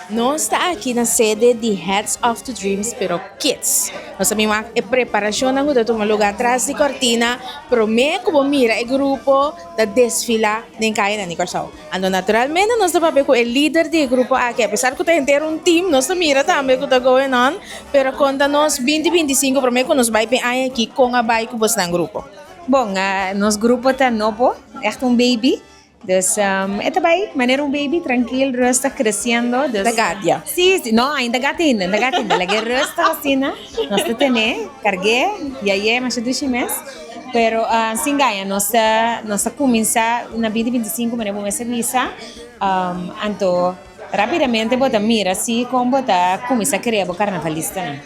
Nós está aqui na sede de Heads of the Dreams, pero Kids. Nós também uma preparação na rua, um lugar atrás de cortina, pero me como mira o grupo da desfila nem cai na Nicorsal. Ando naturalmente nós estamos ver com o líder do grupo aqui, apesar que tem ter um team, nós mira também que está going on, pero quando nós 2025 para mim que nós vai bem aqui com a bike que você no grupo. Bom, nosso grupo está novo, echt um baby. Dus é também, maneira um baby, tranquilo, está crescendo. Dus, Da gadia. Sim, sim, não, ainda gatinha, ainda gatinha. Lagi está assim, né? Nós temos, carguei, e aí, mas eu deixei mês. Pero, sim, ganha, nós começa na 2025, mas vamos serviço. Então, rapidamente, bota mira, assim, como bota, começa a criar o carnavalista, né?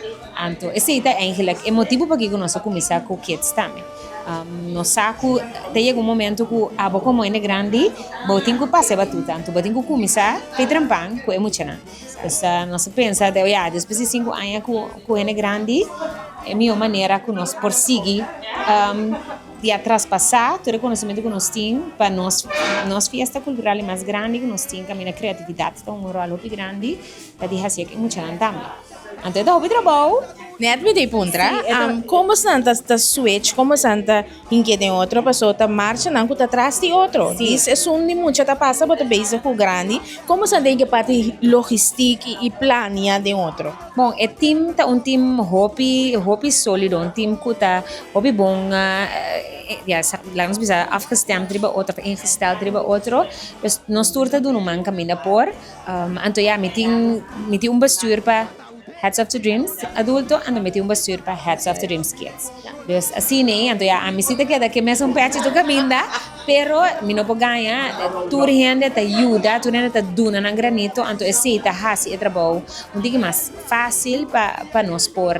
Então, esse é eigenlijk, é motivo para que nós começar com o kids também. No saco chega um momento que a boca muito grande, vou ter que passar batuta, então vou ter que começar a trampar com emocionante. Então, nós pensa, depois de 5 anos com ele grande, é a minha maneira que nós prosseguir de traspassar todo o conhecimento que nós temos para nós festa cultural mais grande que nós temos, a criatividade está um rol muito grande, para deixar ser emocionante também. Então, eu vou trabalhar. Net me dei puntra, como santa sta switch, como santa inquieta outro pessoa ta marcha não que atrás de outro. Isso é um de muita ta passa bota base com grande, como santa que parte logística e plania de outro. Bom, é time tá um time hobby sólido, um time que tá hobby bom, ja, laat ons bisa afgestemd hebben outro, ingesteld hebben outro. Dus nós turta do man caminha por, então ja, met um bestuur para Heads of the Dreams adulto ando meti um bestuur para Heads of the Dreams Kids. Dus assim, né? Então, a mim sinta que mesmo um patch do caminho, pero mi não pode ganhar, tu rende te ajuda, tu rende te duna na granito, então esse tá hasi é trabalho, um digo mais fácil para nós por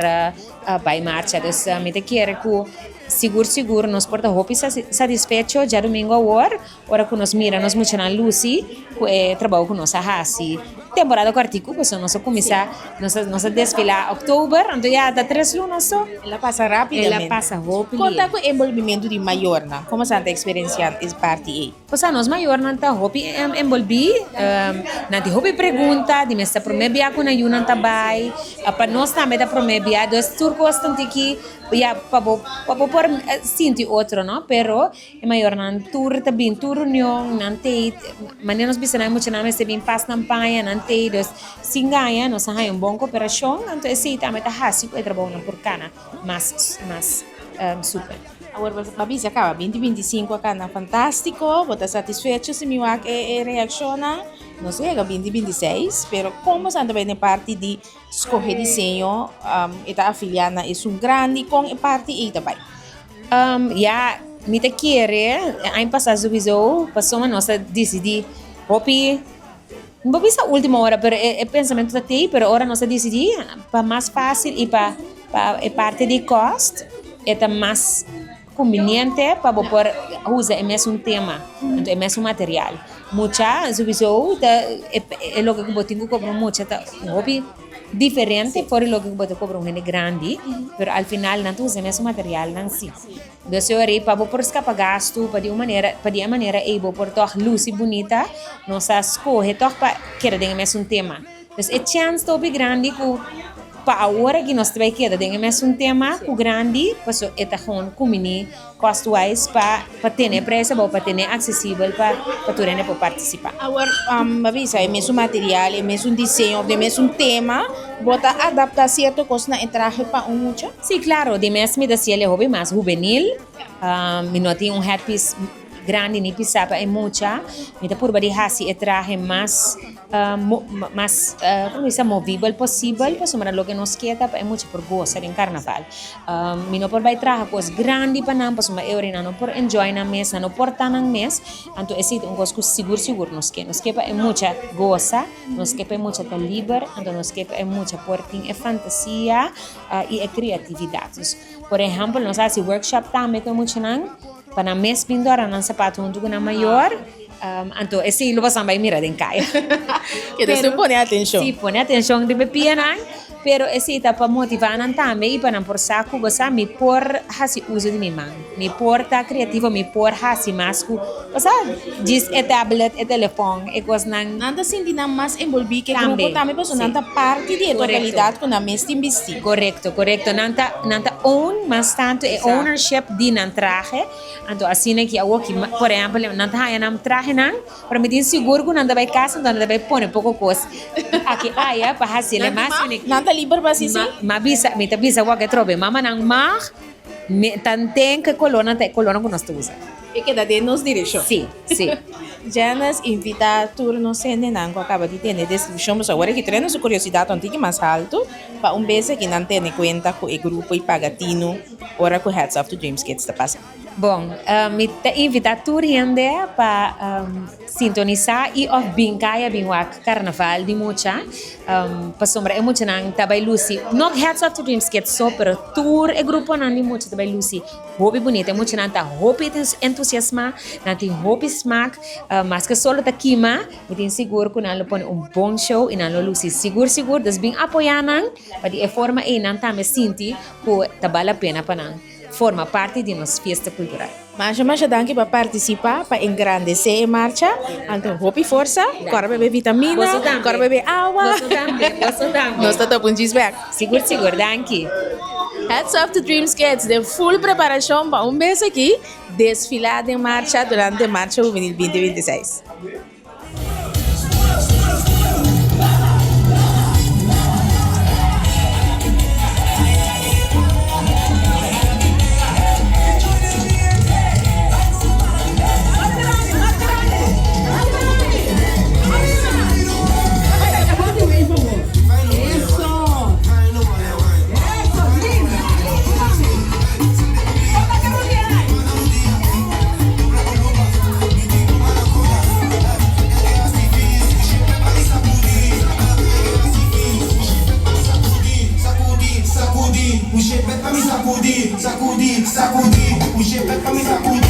by marcha. Dus me te quero que seguro nós porta hopi satisfecho já domingo a hora que nós mira nós muito na Lucy trabalho com nós a hasi temporada quartico que nós começar nós desfilar outubro então já dá 3 lunas só Ela passa rapidamente. ela passa hopi Conta com o envolvimento de maior, na como santa experienciar esse parte aí. Pois nós maior não tá hopi envolvi não tem hopi pergunta de mesa promebia com a Yuna também para nós também da promebia dos turcos estão aqui ya por sinti outro no pero é maior nan tour também tour reunião nante maneira nós bisa na muito na mesa bem pas campanha nante dos singaia nós há bom cooperação então esse também tá hasi o trabalho na porcana mas super. Agora, babi, se acaba 2025 acá na Fantástico, vou estar satisfeito se me reacciona, não sei, 2026, pero como santa vai na parte de escolher desenho, está afiliada é um grande com a parte e também. Ja, me te querer, ano passado sowieso, passou a nossa decidir, hopi, não vou a última hora, pero é pensamento da TI, pero agora nós decidir para mais fácil e para a parte de cost, é mais conveniente para poder usar o mesmo tema, então o mesmo material. Mucha, sowieso, é logo que eu tenho que cobrar mucha, hobby diferente por lo que eu cobro gente grande, pero al final não usa o mesmo material não sim. Então eu orei para por escapar gasto, para de uma maneira able por toda luz e bonita, nós escolhe toda para querer ter o mesmo tema. Então é chance de grande que para a hora que nós temos que ter o mesmo tema, o grande, para é tá com mini cost-wise para ter preço, para ter acessível para todo mundo participar. Agora, avisa, é mesmo material, é mesmo desenho, é mesmo tema, bota adaptar certo coisa na traje para mucho? Sim, claro, de mesmo da cielo é hobby mais juvenil, me não tem headpiece grande ni pisapa é mucha, me por bari hasi traje mais como se movível possível, para somar lo que nos queda é muito por gozar em carnaval. Me não por vai traje coisas grande para não, para somar eu não por enjoy na mesa, não por estar na mesa, então esse um coisa seguro nos queda é muita goza, nos queda é muita livre, então nos queda é muita porting, é fantasia e é criatividade. Por exemplo, nós fazemos workshop também com muito não para mes pindora ng sapato untuk na maior então esse lo vas a mira den kaya Que você põe atenção. Sim, põe atenção de bepianan pero esse está para motivar não também e para não por saco você me por hasi uso de minha mão me por tá criativo me por hasi masco você diz é tablet é telefone é coisa não Nanda sindi na mas envolvi que Também, grupo também posso sim. nanta parte de Correcto. totalidade com a mesma investi. correcto nanta own mas tanto é Exato. ownership de não traje então assim né que eu que por exemplo nanta haya não traje não para me dizer seguro que nanta vai casa nanta vai pôr pouco coisa aqui aya para hasi le mas Nanta liber ba sisi? Mabisa, mi tabisa wa que trobe, mama nang mar, me tanteng que colona que nós usa. E que da de nos direção. Sim, sim. Janas invita turno sende nango acaba de ter descrição, mas agora que treino sua curiosidade um tique mais alto, para vez que não tem conta com o grupo e pagatino, ora com Heads of the Dreams Kids está passando. Bom, me invita turende para sintonizar e of bincaia binwak carnaval de mucha, para sombra é mucha nang tabay Lucy. Não Heads of the Dreams Kids só, pero tour e grupo nang de mucha tabay Lucy. Hobby bonita, mucha nang ta hobby entusiasma, nang ti hobby smack, mas que solo ta kima, me tin seguro que nang lo pone bom show e nang lo Lucy seguro, das bing apoianang, para di e forma e nang ta me sinti ko tabala pena pa nang forma parte de nossa festa cultural. Mas danke para participar, para engrandecer a marcha, então hope força, corre beber vitamina, Você também. corre beber água. Você também. Nós estamos com desback. Seguro, danke. Heads of the Dreams Kids, de full preparação para mês aqui, desfilada em marcha durante a Marcha Juvenil 2026. Sacudir, o chapéu pra me sacudir, sacudir, sacudir, o chapéu pra me sacudir.